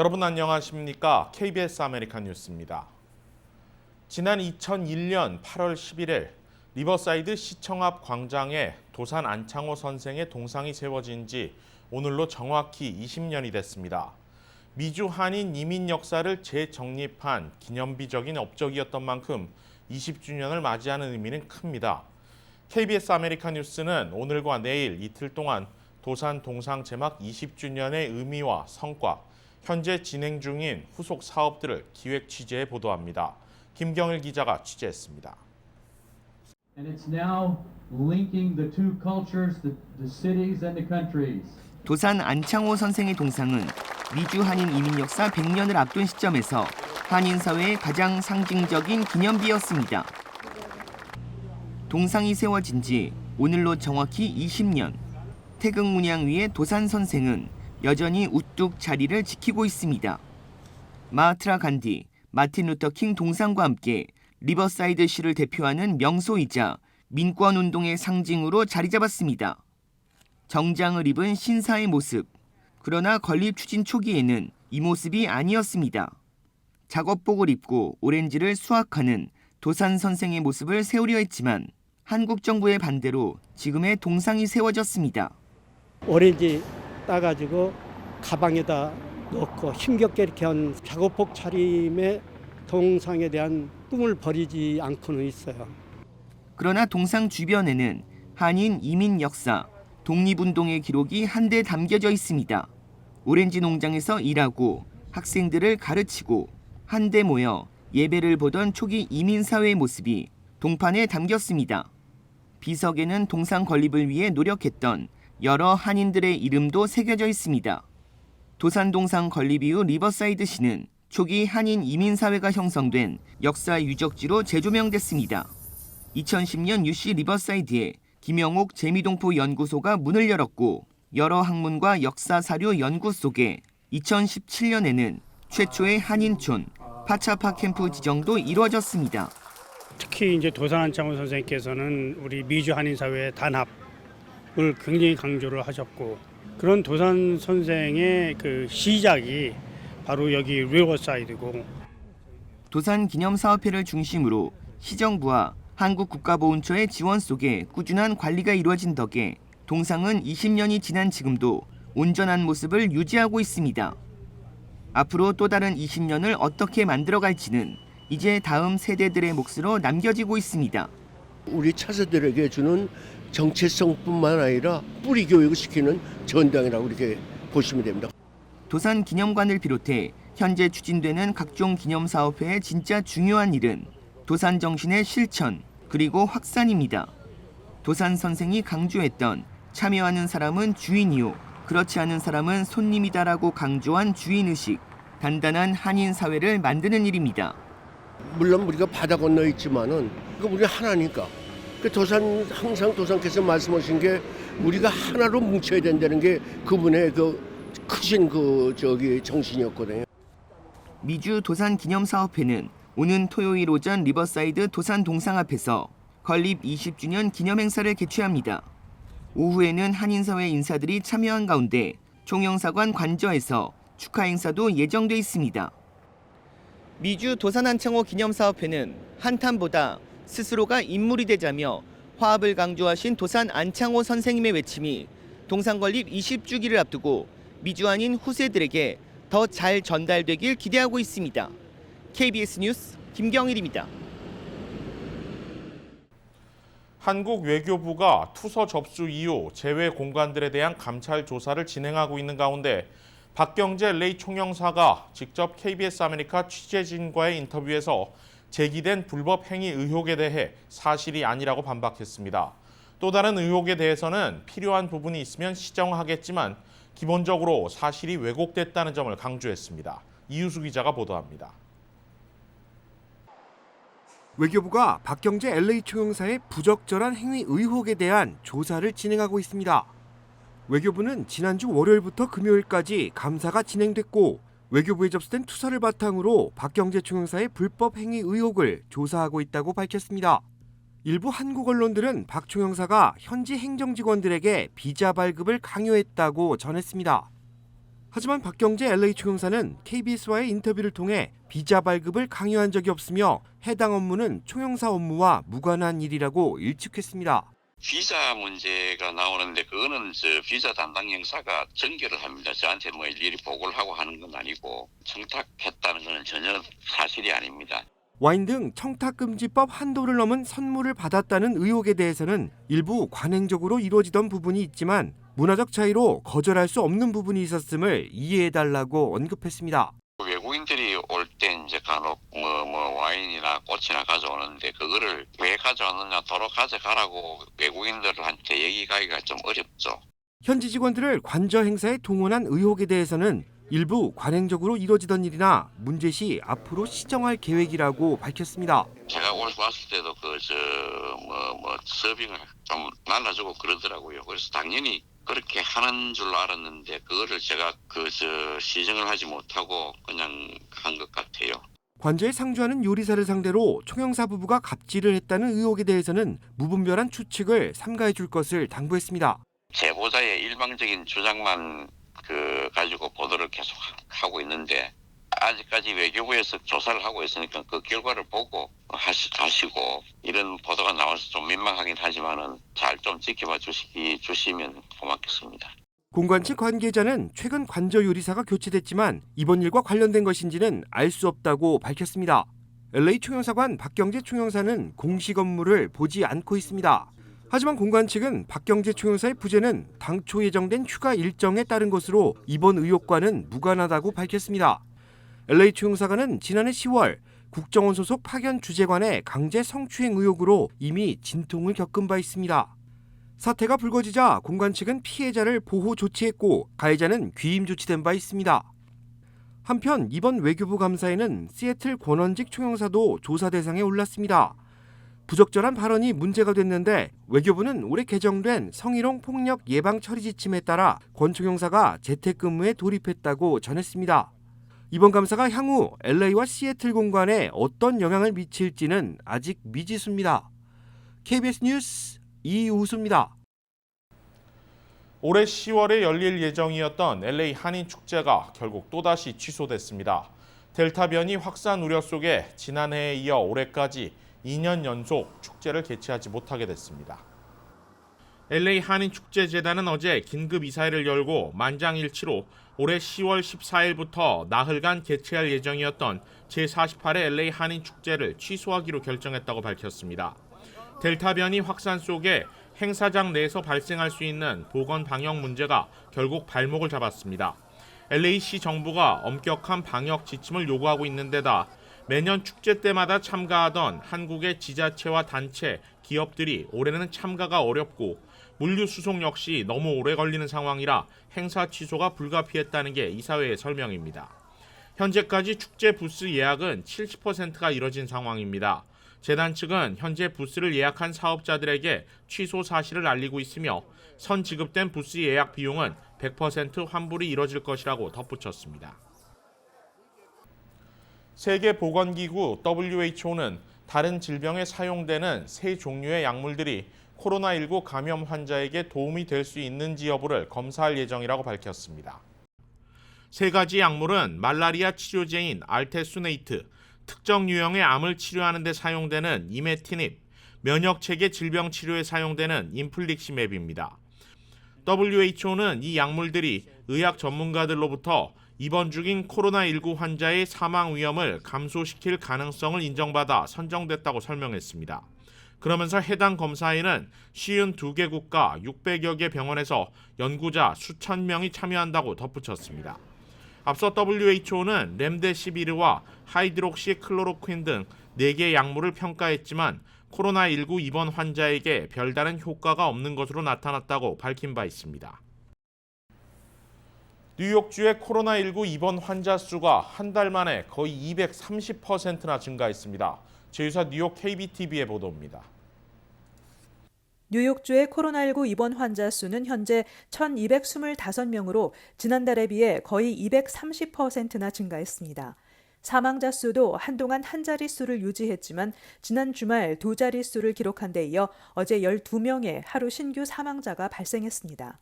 여러분 안녕하십니까? KBS 아메리칸 뉴스입니다. 지난 2001년 8월 11일 리버사이드 시청 앞 광장에 도산 안창호 선생의 동상이 세워진 지 오늘로 정확히 20년이 됐습니다. 미주 한인 이민 역사를 재정립한 기념비적인 업적이었던 만큼 20주년을 맞이하는 의미는 큽니다. KBS 아메리칸 뉴스는 오늘과 내일 이틀 동안 도산 동상 제막 20주년의 의미와 성과, 현재 진행 중인 후속 사업들을 기획 취재해 보도합니다. 김경일 기자가 취재했습니다. And it's now linking the two cultures, the cities and the countries. 도산 안창호 선생의 동상은 미주 한인 이민 역사 100년을 앞둔 시점에서 한인 사회의 가장 상징적인 기념비였습니다. 동상이 세워진 지 오늘로 정확히 20년. 태극 문양 위에 도산 선생은 여전히 우뚝 자리를 지키고 있습니다. 마하트라 간디, 마틴 루터 킹 동상과 함께 리버사이드 시를 대표하는 명소이자 민권운동의 상징으로 자리 잡았습니다. 정장을 입은 신사의 모습. 그러나 건립 추진 초기에는 이 모습이 아니었습니다. 작업복을 입고 오렌지를 수확하는 도산 선생의 모습을 세우려 했지만 한국 정부의 반대로 지금의 동상이 세워졌습니다. 오렌지 따가지고 가방에다 넣고 힘겹게 이렇게 한 작업복 차림의 동상에 대한 꿈을 버리지 않고는 있어요. 그러나 동상 주변에는 한인 이민 역사, 독립운동의 기록이 한데 담겨져 있습니다. 오렌지 농장에서 일하고 학생들을 가르치고 한데 모여 예배를 보던 초기 이민사회의 모습이 동판에 담겼습니다. 비석에는 동상 건립을 위해 노력했던 여러 한인들의 이름도 새겨져 있습니다. 도산 동상 건립 이후 리버사이드 시는 초기 한인 이민사회가 형성된 역사 유적지로 재조명됐습니다. 2010년 UC 리버사이드에 김영옥 재미동포 연구소가 문을 열었고 여러 학문과 역사 사료 연구 속에 2017년에는 최초의 한인촌 파차파 캠프 지정도 이루어졌습니다. 특히 이제 도산 안창호 선생님께서는 우리 미주 한인 사회의 단합을 굉장히 강조를 하셨고 그런 도산 선생의 그 시작이 바로 여기 리버사이드고 도산 기념사업회를 중심으로 시정부와 한국국가보훈처의 지원 속에 꾸준한 관리가 이루어진 덕에 동상은 20년이 지난 지금도 온전한 모습을 유지하고 있습니다. 앞으로 또 다른 20년을 어떻게 만들어갈지는 이제 다음 세대들의 몫으로 남겨지고 있습니다. 우리 차세들에게 주는 정체성뿐만 아니라 뿌리 교육을 시키는 전당이라고 이렇게 보시면 됩니다. 도산 기념관을 비롯해 현재 추진되는 각종 기념사업회의 진짜 중요한 일은 도산 정신의 실천 그리고 확산입니다. 도산 선생이 강조했던 참여하는 사람은 주인이요 그렇지 않은 사람은 손님이다라고 강조한 주인의식, 단단한 한인 사회를 만드는 일입니다. 물론 우리가 바다 건너 있지만은 우리 하나니까. 항상 도산께서 말씀하신 게 우리가 하나로 뭉쳐야 된다는 게 그분의 그 크신 정신이었거든요. 미주 도산 기념사업회는 오는 토요일 오전 리버사이드 도산 동상 앞에서 건립 20주년 기념행사를 개최합니다. 오후에는 한인사회 인사들이 참여한 가운데 총영사관 관저에서 축하 행사도 예정돼 있습니다. 미주 도산 안창호 기념사업회는 한탄보다 스스로가 인물이 되자며 화합을 강조하신 도산 안창호 선생님의 외침이 동상 건립 20주기를 앞두고 미주 한인 후세들에게 더 잘 전달되길 기대하고 있습니다. KBS 뉴스 김경일입니다. 한국 외교부가 투서 접수 이후 제외 공간들에 대한 감찰 조사를 진행하고 있는 가운데 박경재 LA 총영사가 직접 KBS 아메리카 취재진과의 인터뷰에서 제기된 불법 행위 의혹에 대해 사실이 아니라고 반박했습니다. 또 다른 의혹에 대해서는 필요한 부분이 있으면 시정하겠지만 기본적으로 사실이 왜곡됐다는 점을 강조했습니다. 이유수 기자가 보도합니다. 외교부가 박경재 LA 총영사의 부적절한 행위 의혹에 대한 조사를 진행하고 있습니다. 외교부는 지난주 월요일부터 금요일까지 감사가 진행됐고 외교부에 접수된 투서를 바탕으로 박경재 총영사의 불법 행위 의혹을 조사하고 있다고 밝혔습니다. 일부 한국 언론들은 박 총영사가 현지 행정직원들에게 비자 발급을 강요했다고 전했습니다. 하지만 박경재 LA 총영사는 KBS와의 인터뷰를 통해 비자 발급을 강요한 적이 없으며 해당 업무는 총영사 업무와 무관한 일이라고 일축했습니다. 비자 문제가 나오는데 그거는 비자 담당 형사가 전결을 합니다. 저한테 뭐 일일이 보고를 하고 하는 건 아니고 청탁했다는 것은 전혀 사실이 아닙니다. 와인 등 청탁금지법 한도를 넘은 선물을 받았다는 의혹에 대해서는 일부 관행적으로 이루어지던 부분이 있지만 문화적 차이로 거절할 수 없는 부분이 있었음을 이해해달라고 언급했습니다. 외국인들이 올 때 이제 간혹 와인이나 꽃이나 가져오는데 그거를 왜 가져왔느냐 도로 가져가라고 외국인들한테 얘기하기가 좀 어렵죠. 현지 직원들을 관저 행사에 동원한 의혹에 대해서는 일부 관행적으로 이루어지던 일이나 문제 시 앞으로 시정할 계획이라고 밝혔습니다. 제가 왔을 때도 서빙을 좀 나눠주고 그러더라고요. 그래서 당연히 그렇게 하는 줄로 알았는데 그거를 제가 시정을 하지 못하고 그냥 한 것 같아요. 관저에 상주하는 요리사를 상대로 총영사 부부가 갑질을 했다는 의혹에 대해서는 무분별한 추측을 삼가해 줄 것을 당부했습니다. 제보자의 일방적인 주장만 가지고 보도를 계속 하고 있는데 아직까지 외교부에서 조사를 하고 있으니까 그 결과를 보고 하시고 이런 보도가 나와서 좀 민망하긴 하지만은 잘 좀 지켜봐 주시면 고맙겠습니다. 공관 측 관계자는 최근 관저 요리사가 교체됐지만 이번 일과 관련된 것인지는 알 수 없다고 밝혔습니다. LA 총영사관 박경재 총영사는 공식 업무를 보지 않고 있습니다. 하지만 공관 측은 박경재 총영사의 부재는 당초 예정된 휴가 일정에 따른 것으로 이번 의혹과는 무관하다고 밝혔습니다. LA 총영사관은 지난해 10월 국정원 소속 파견 주재관의 강제 성추행 의혹으로 이미 진통을 겪은 바 있습니다. 사태가 불거지자 공관 측은 피해자를 보호 조치했고 가해자는 귀임 조치된 바 있습니다. 한편 이번 외교부 감사에는 시애틀 권원직 총영사도 조사 대상에 올랐습니다. 부적절한 발언이 문제가 됐는데 외교부는 올해 개정된 성희롱 폭력 예방 처리 지침에 따라 권 총영사가 재택근무에 돌입했다고 전했습니다. 이번 감사가 향후 LA와 시애틀 공관에 어떤 영향을 미칠지는 아직 미지수입니다. KBS 뉴스 이우수입니다. 올해 10월에 열릴 예정이었던 LA 한인축제가 결국 또다시 취소됐습니다. 델타 변이 확산 우려 속에 지난해에 이어 올해까지 2년 연속 축제를 개최하지 못하게 됐습니다. LA 한인축제재단은 어제 긴급 이사회를 열고 만장일치로 올해 10월 14일부터 나흘간 개최할 예정이었던 제48회 LA 한인축제를 취소하기로 결정했다고 밝혔습니다. 델타 변이 확산 속에 행사장 내에서 발생할 수 있는 보건 방역 문제가 결국 발목을 잡았습니다. LA시 정부가 엄격한 방역 지침을 요구하고 있는 데다 매년 축제 때마다 참가하던 한국의 지자체와 단체, 기업들이 올해는 참가가 어렵고 물류 수송 역시 너무 오래 걸리는 상황이라 행사 취소가 불가피했다는 게 이사회의 설명입니다. 현재까지 축제 부스 예약은 70%가 이뤄진 상황입니다. 재단 측은 현재 부스를 예약한 사업자들에게 취소 사실을 알리고 있으며 선 지급된 부스 예약 비용은 100% 환불이 이뤄질 것이라고 덧붙였습니다. 세계보건기구 WHO는 다른 질병에 사용되는 세 종류의 약물들이 코로나19 감염 환자에게 도움이 될 수 있는지 여부를 검사할 예정이라고 밝혔습니다. 세 가지 약물은 말라리아 치료제인 알테수네이트, 특정 유형의 암을 치료하는 데 사용되는 이메티닙, 면역체계 질병 치료에 사용되는 인플릭시맵입니다. WHO는 이 약물들이 의학 전문가들로부터 입원 중인 코로나19 환자의 사망 위험을 감소시킬 가능성을 인정받아 선정됐다고 설명했습니다. 그러면서 해당 검사에는 52개 국가 600여 개 병원에서 연구자 수천 명이 참여한다고 덧붙였습니다. 앞서 WHO는 렘데시비르와 하이드록시 클로로퀸 등 4개 약물을 평가했지만 코로나19 입원 환자에게 별다른 효과가 없는 것으로 나타났다고 밝힌 바 있습니다. 뉴욕주의 코로나19 입원 환자 수가 한 달 만에 거의 230%나 증가했습니다. 제휴사 뉴욕 KBTV의 보도입니다. 뉴욕주의 코로나19 입원 환자 수는 현재 1,225명으로 지난달에 비해 거의 230%나 증가했습니다. 사망자 수도 한동안 한 자릿수를 유지했지만 지난 주말 두 자릿수를 기록한 데 이어 어제 12명의 하루 신규 사망자가 발생했습니다.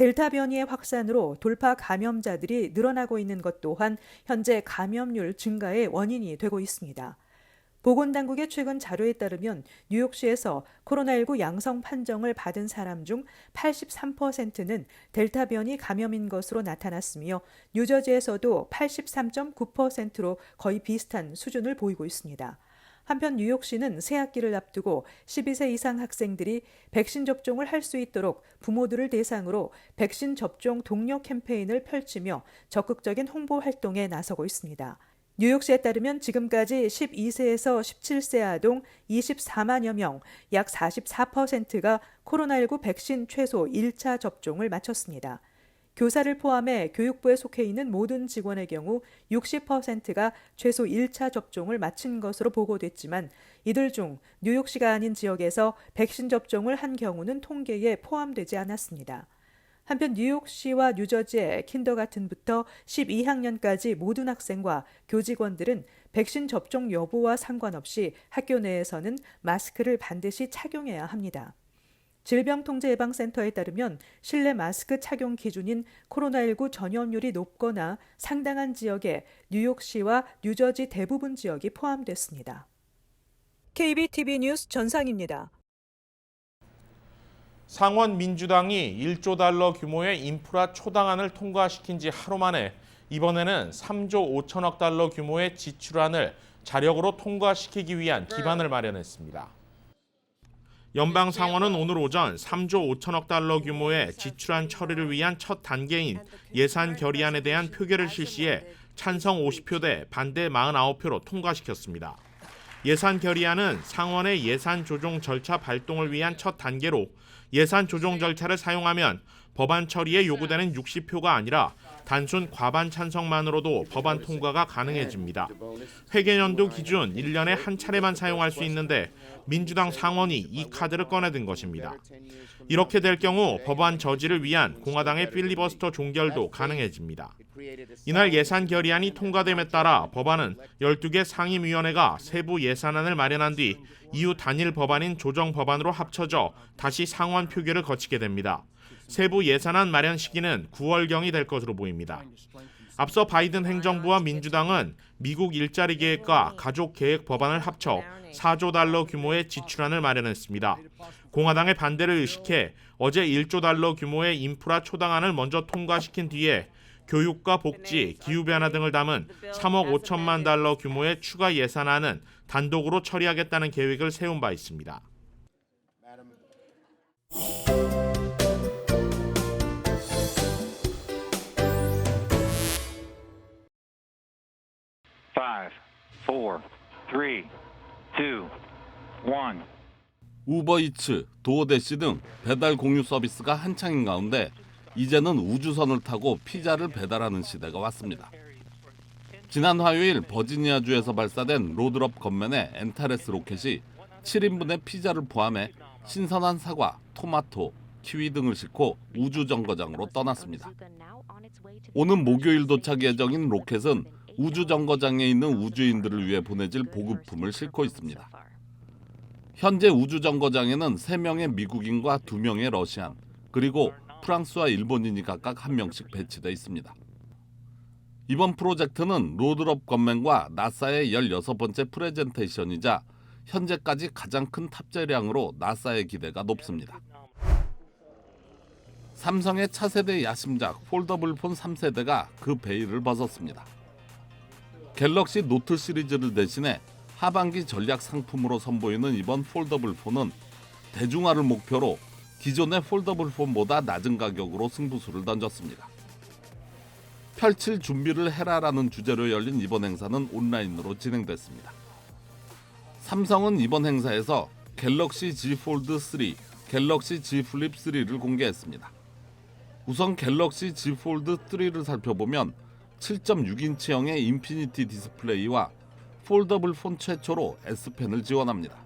델타 변이의 확산으로 돌파 감염자들이 늘어나고 있는 것 또한 현재 감염률 증가의 원인이 되고 있습니다. 보건당국의 최근 자료에 따르면 뉴욕시에서 코로나19 양성 판정을 받은 사람 중 83%는 델타 변이 감염인 것으로 나타났으며 뉴저지에서도 83.9%로 거의 비슷한 수준을 보이고 있습니다. 한편 뉴욕시는 새학기를 앞두고 12세 이상 학생들이 백신 접종을 할 수 있도록 부모들을 대상으로 백신 접종 독려 캠페인을 펼치며 적극적인 홍보 활동에 나서고 있습니다. 뉴욕시에 따르면 지금까지 12세에서 17세 아동 24만여 명, 약 44%가 코로나19 백신 최소 1차 접종을 마쳤습니다. 교사를 포함해 교육부에 속해 있는 모든 직원의 경우 60%가 최소 1차 접종을 마친 것으로 보고됐지만 이들 중 뉴욕시가 아닌 지역에서 백신 접종을 한 경우는 통계에 포함되지 않았습니다. 한편 뉴욕시와 뉴저지의 킨더가튼부터 12학년까지 모든 학생과 교직원들은 백신 접종 여부와 상관없이 학교 내에서는 마스크를 반드시 착용해야 합니다. 질병통제예방센터에 따르면 실내 마스크 착용 기준인 코로나19 전염률이 높거나 상당한 지역에 뉴욕시와 뉴저지 대부분 지역이 포함됐습니다. KBTV 뉴스 전상입니다. 상원 민주당이 1조 달러 규모의 인프라 초당안을 통과시킨 지 하루 만에 이번에는 3조 5천억 달러 규모의 지출안을 자력으로 통과시키기 위한 기반을 마련했습니다. 연방 상원은 오늘 오전 3조 5천억 달러 규모의 지출안 처리를 위한 첫 단계인 예산 결의안에 대한 표결을 실시해 찬성 50표 대 반대 49표로 통과시켰습니다. 예산 결의안은 상원의 예산 조정 절차 발동을 위한 첫 단계로 예산 조정 절차를 사용하면 법안 처리에 요구되는 60표가 아니라 단순 과반 찬성만으로도 법안 통과가 가능해집니다. 회계연도 기준 1년에 한 차례만 사용할 수 있는데 민주당 상원이 이 카드를 꺼내든 것입니다. 이렇게 될 경우 법안 저지를 위한 공화당의 필리버스터 종결도 가능해집니다. 이날 예산 결의안이 통과됨에 따라 법안은 12개 상임위원회가 세부 예산안을 마련한 뒤 이후 단일 법안인 조정 법안으로 합쳐져 다시 상원 표결을 거치게 됩니다. 세부 예산안 마련 시기는 9월경이 될 것으로 보입니다. 앞서 바이든 행정부와 민주당은 미국 일자리 계획과 가족 계획 법안을 합쳐 4조 달러 규모의 지출안을 마련했습니다. 공화당의 반대를 의식해 어제 1조 달러 규모의 인프라 초당안을 먼저 통과시킨 뒤에 교육과 복지, 기후변화 등을 담은 3억 5천만 달러 규모의 추가 예산안은 단독으로 처리하겠다는 계획을 세운 바 있습니다. 5, 4, 3, 2, 1. 우버이츠, 도어대시 등 배달 공유 서비스가 한창인 가운데 이제는 우주선을 타고 피자를 배달하는 시대가 왔습니다. 지난 화요일 버지니아주에서 발사된 로드럽 건맨의 엔타레스 로켓이 7인분의 피자를 포함해 신선한 사과, 토마토, 키위 등을 싣고 우주정거장으로 떠났습니다. 오는 목요일 도착 예정인 로켓은 우주정거장에 있는 우주인들을 위해 보내질 보급품을 싣고 있습니다. 현재 우주정거장에는 3명의 미국인과 2명의 러시안, 그리고 프랑스와 일본인이 각각 1명씩 배치되어 있습니다. 이번 프로젝트는 로드럽 건맨과 나사의 16번째 프레젠테이션이자 현재까지 가장 큰 탑재량으로 나사의 기대가 높습니다. 삼성의 차세대 야심작 폴더블 폰 3세대가 그 베일을 벗었습니다. 갤럭시 노트 시리즈를 대신해 하반기 전략 상품으로 선보이는 이번 폴더블 폰은 대중화를 목표로 기존의 폴더블 폰보다 낮은 가격으로 승부수를 던졌습니다. 펼칠 준비를 해라라는 주제로 열린 이번 행사는 온라인으로 진행됐습니다. 삼성은 이번 행사에서 갤럭시 Z 폴드 3, 갤럭시 Z 플립 3를 공개했습니다. 우선 갤럭시 Z 폴드 3를 살펴보면 7.6인치형의 인피니티 디스플레이와 폴더블 폰 최초로 S펜을 지원합니다.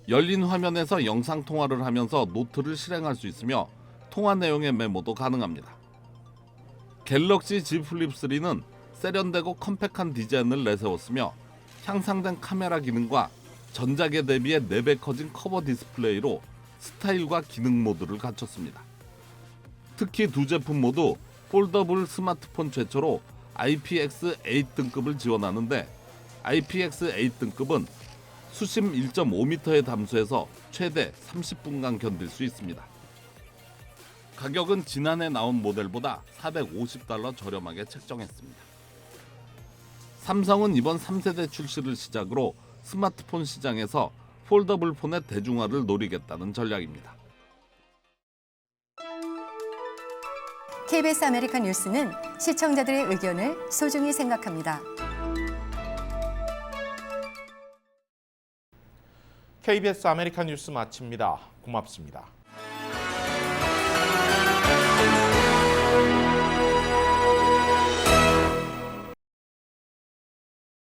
열린 화면에서 영상 통화를 하면서 노트를 실행할 수 있으며 통화 내용의 메모도 가능합니다. 갤럭시 Z 플립 3는 세련되고 컴팩트한 디자인을 내세웠으며 향상된 카메라 기능과 전작에 대비해 4배 커진 커버 디스플레이로 스타일과 기능 모드를 갖췄습니다. 특히 두 제품 모두 폴더블 스마트폰 최초로 IPX8 등급을 지원하는데 IPX8 등급은 수심 1.5m의 담수에서 최대 30분간 견딜 수 있습니다. 가격은 지난해 나온 모델보다 $450 저렴하게 책정했습니다. 삼성은 이번 3세대 출시를 시작으로 스마트폰 시장에서 폴더블 폰의 대중화를 노리겠다는 전략입니다. KBS 아메리칸 뉴스는 시청자들의 의견을 소중히 생각합니다. KBS 아메리칸 뉴스 마칩니다. 고맙습니다.